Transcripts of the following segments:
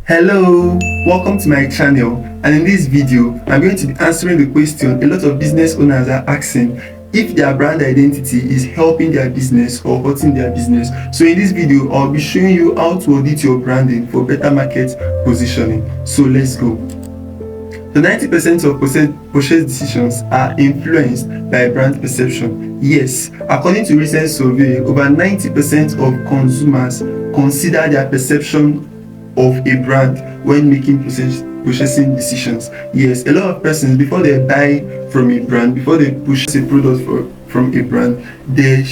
Hello, welcome to my channel, and in this video I'm going to be answering the question a lot of business owners are asking: if their brand identity is helping their business or hurting their business. So in this video I'll be showing you how to audit your branding for better market positioning. So let's go. So 90% of purchase decisions are influenced by brand perception. Yes, according to recent survey, over 90% of consumers consider their perception of a brand when making purchasing decisions. Yes, a lot of persons, before they buy from a brand, before they purchase a product from a brand, they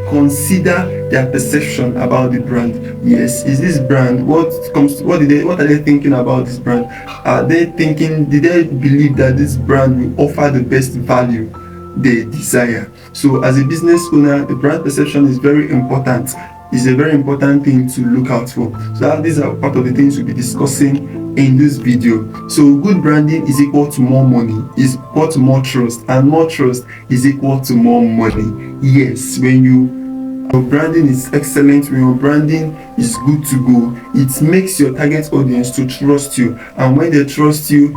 consider their perception about the brand. Yes, is this brand, what are they thinking about this brand? Are they thinking, did they believe that this brand will offer the best value they desire? So as a business owner, the brand perception is very important. Is a very important thing to look out for. So these are part of the things we'll be discussing in this video. So good branding is equal to more money, is equal to more trust, and more trust is equal to more money. Yes, when your branding is excellent, when your branding is good to go, it makes your target audience to trust you, and when they trust you,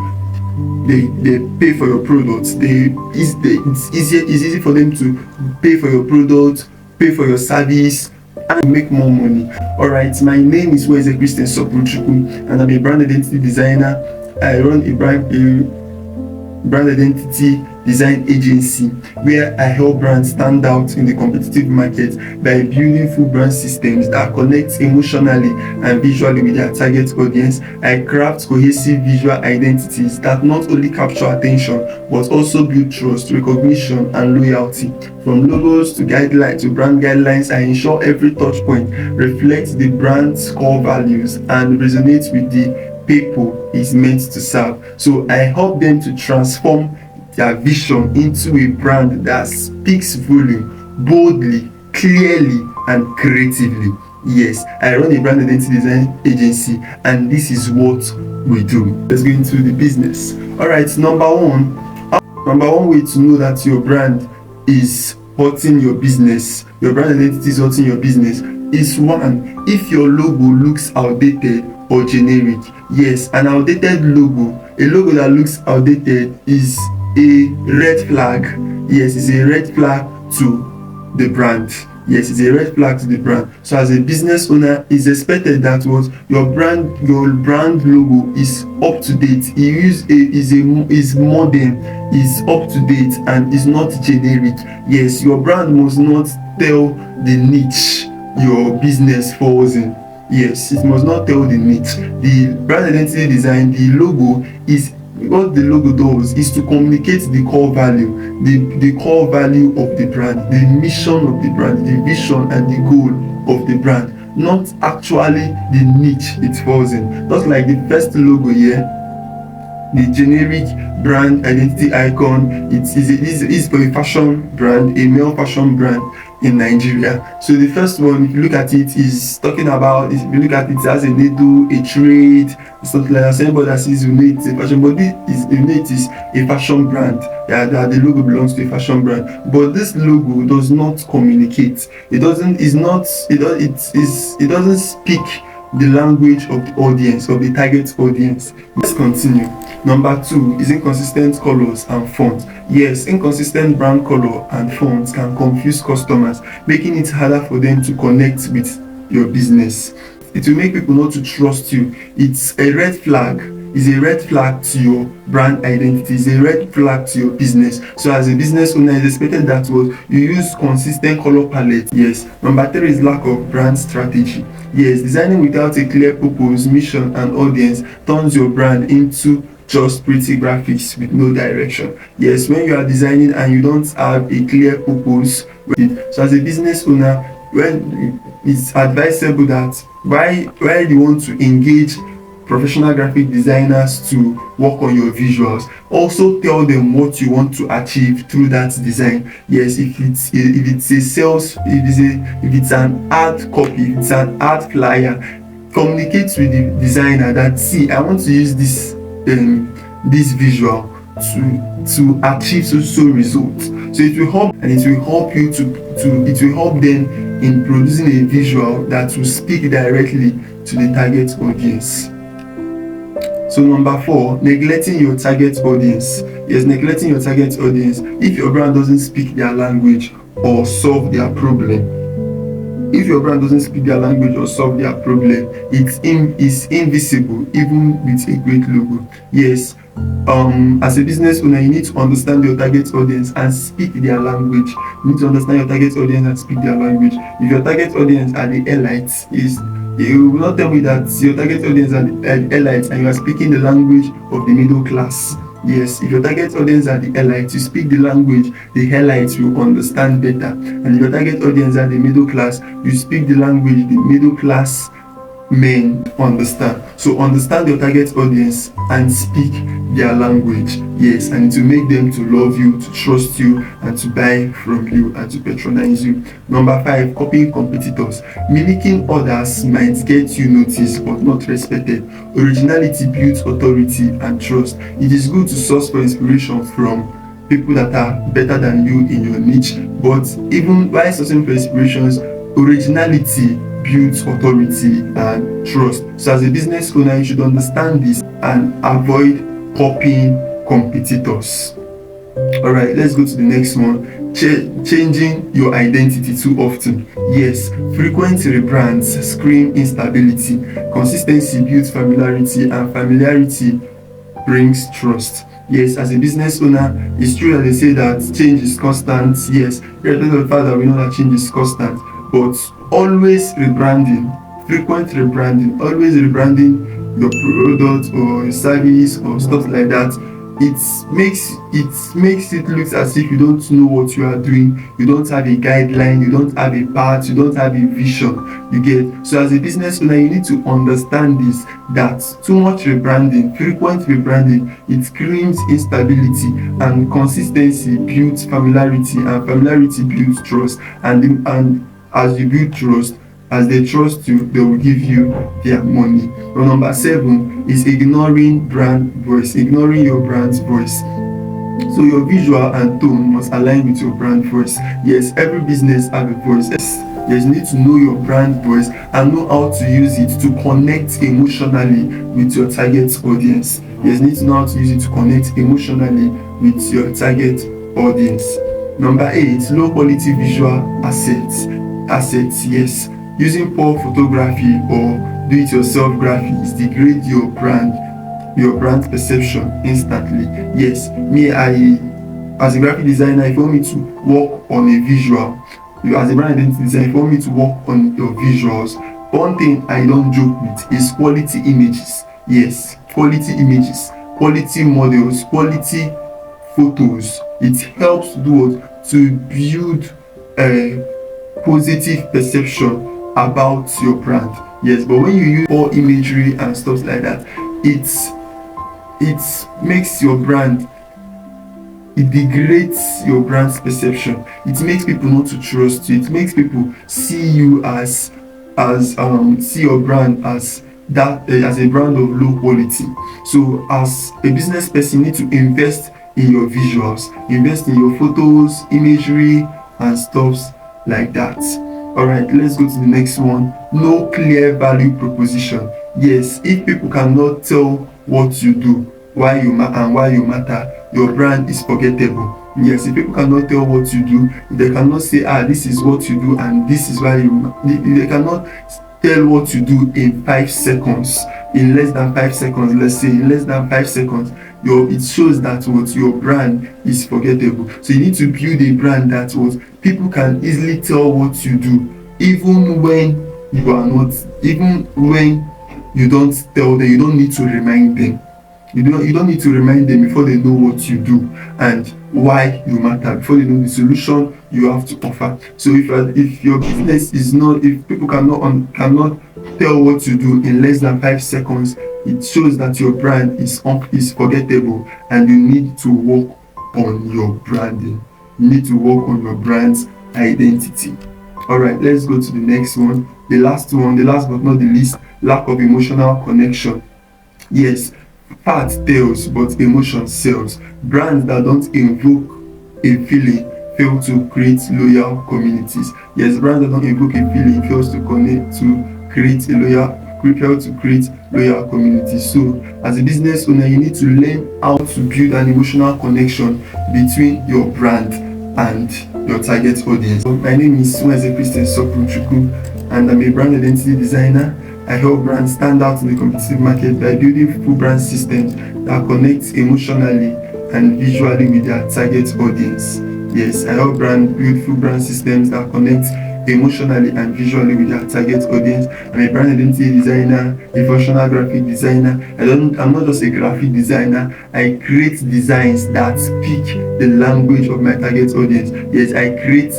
they pay for your products. It's easy for them to pay for your product, pay for your service, and make more money. Alright, my name is Christian Sopuchukwu, and I'm a brand identity designer. I run a brand identity design agency where I help brands stand out in the competitive market by building full brand systems that connect emotionally and visually with their target audience. I craft cohesive visual identities that not only capture attention but also build trust, recognition, and loyalty. From logos to guidelines to brand guidelines, I ensure every touch point reflects the brand's core values and resonates with the people it's meant to serve. So I help them to transform their vision into a brand that speaks volume, boldly, clearly, and creatively. Yes, I run a brand identity design agency, and this is what we do. Let's go into the business. Alright, number one way to know that your brand is hurting your business, your brand identity is hurting your business, is one, if your logo looks outdated or generic. Yes, an outdated logo, a logo that looks outdated, is a red flag. Yes, it's a red flag to the brand. Yes, it's a red flag to the brand. So as a business owner, it's expected that what your brand logo is up to date. Is modern, is up to date, and is not generic. Yes, your brand must not tell the niche your business falls in. Yes, it must not tell the niche. The brand identity design, the logo, is what the logo does is to communicate the core value, the core value of the brand, the mission of the brand, the vision and the goal of the brand, not actually the niche it falls in. Just like the first logo here, the generic brand identity icon, it is for a fashion brand, a male fashion brand in Nigeria. So the first one, if you look at it, is talking about, if you look at it as a needle, a trade, something like that. So anybody that sees Unite is a fashion, but Unite is a fashion brand. Yeah, the logo belongs to a fashion brand. But this logo does not communicate. It doesn't speak the language of the audience, of the target audience. Let's continue. Number two is inconsistent colors and fonts. Yes, inconsistent brand color and fonts can confuse customers, making it harder for them to connect with your business. It will make people not to trust you. It's a red flag. It's a red flag to your brand identity. It's a red flag to your business. So as a business owner, it's expected that you use consistent color palette. Yes. Number three is lack of brand strategy. Yes, designing without a clear purpose, mission, and audience turns your brand into just pretty graphics with no direction. Yes, when you are designing and you don't have a clear purpose, so as a business owner, when it's advisable that while you want to engage professional graphic designers to work on your visuals, also tell them what you want to achieve through that design. Yes, if it's a sales, if it's an ad copy, if it's an ad flyer, communicate with the designer that, see, I want to use this visual to achieve so results. So it will help, and it will help you it will help them in producing a visual that will speak directly to the target audience. So number 4, neglecting your target audience. Yes, neglecting your target audience. If your brand doesn't speak their language or solve their problem, if your brand doesn't speak their language or solve their problem, it's invisible even with a great logo. Yes, as a business owner, you need to understand your target audience and speak their language. You need to understand your target audience and speak their language. If your target audience are the elites, you will not tell me that your target audience are the elites and you are speaking the language of the middle class. Yes, if your target audience are the elites, you speak the language the elites will understand better. And if your target audience are the middle class, you speak the language the middle class men understand. So understand your target audience and speak their language. Yes, and to make them to love you, to trust you, and to buy from you and to patronize you. Number 5, copying competitors. Mimicking others might get you noticed but not respected. Originality builds authority and trust. It is good to source for inspiration from people that are better than you in your niche, but even while sourcing for inspirations, originality builds authority and trust. So as a business owner, you should understand this and avoid copying competitors. Alright, let's go to the next one. Changing your identity too often. Yes, frequent rebrands scream instability. Consistency builds familiarity, and familiarity brings trust. Yes, as a business owner, it's true that they say that change is constant. Yes, irrespective of the fact that we know that change is constant, but always rebranding, frequent rebranding, always rebranding your product or your service or stuff like that, it makes it look as if you don't know what you are doing. You don't have a guideline, you don't have a path, you don't have a vision. You get? So as a business owner, you need to understand this, that too much rebranding, frequent rebranding, it creates instability, and consistency builds familiarity, and familiarity builds trust, and as you build trust, as they trust you, they will give you their money. But number 7 is ignoring brand voice, ignoring your brand's voice. So your visual and tone must align with your brand voice. Yes, every business has a voice. Yes, you need to know your brand voice and know how to use it to connect emotionally with your target audience. Yes, you need to know how to use it to connect emotionally with your target audience. Number 8, low quality visual assets. Yes, using poor photography or do-it-yourself graphics degrade your brand perception instantly. Yes, as a graphic designer, if you want me to work on a visual, as a brand identity designer, if you want me to work on your visuals, one thing I don't joke with is quality images. Yes, quality images, quality models, quality photos. It helps to build a positive perception about your brand. Yes, but when you use poor imagery and stuff like that, it makes your brand, it degrades your brand's perception. It makes people not to trust you. It makes people see you see your brand as a brand of low quality. So as a business person, you need to invest in your visuals, invest in your photos, imagery, and stuff like that. Alright, let's go to the next one. No clear value proposition. Yes, if people cannot tell what you do, why you matter, your brand is forgettable. Yes, if people cannot tell what you do, they cannot say, this is what you do and this is why they cannot tell what you do in 5 seconds, in less than 5 seconds, let's say in less than 5 seconds, it shows that what your brand is forgettable. So you need to build a brand that people can easily tell what you do, even when you are not, even when you don't tell them. You don't need to remind them. You don't need to remind them before they know what you do and why you matter, before they know the solution you have to offer. So if your business is not, if people cannot tell what you do in less than 5 seconds, it shows that your brand is forgettable, and you need to work on your branding. You need to work on your brand's identity. Alright, let's go to the next one. The last but not the least, lack of emotional connection. Yes, fat tells, but emotion sells. Brands that don't invoke a feeling fail to create loyal communities. Yes, brands that don't invoke a feeling fails to create a loyal create loyal community. So as a business owner, you need to learn how to build an emotional connection between your brand and your target audience. So my name is Christian Sokruchuku, and I'm a brand identity designer. I help brands stand out in the competitive market by building full brand systems that connect emotionally and visually with their target audience. Yes, I help brands build full brand systems that connect emotionally and visually with their target audience. I'm a brand identity designer, a functional graphic designer. I'm not just a graphic designer. I create designs that speak the language of my target audience. Yes, I create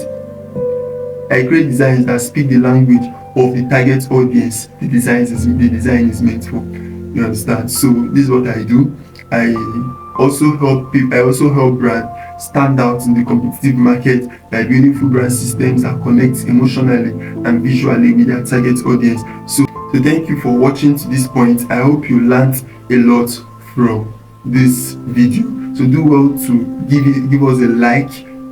designs that speak the language of the target audience the design is meant for. You understand? So this is what I do. I also help brands stand out in the competitive market by building full brand systems that connect emotionally and visually with their target audience. So thank you for watching to this point. I hope you learned a lot from this video. So do well to give us a like,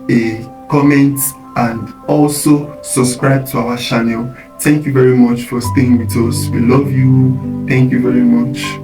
a comment, and also subscribe to our channel. Thank you very much for staying with us. We love you. Thank you very much.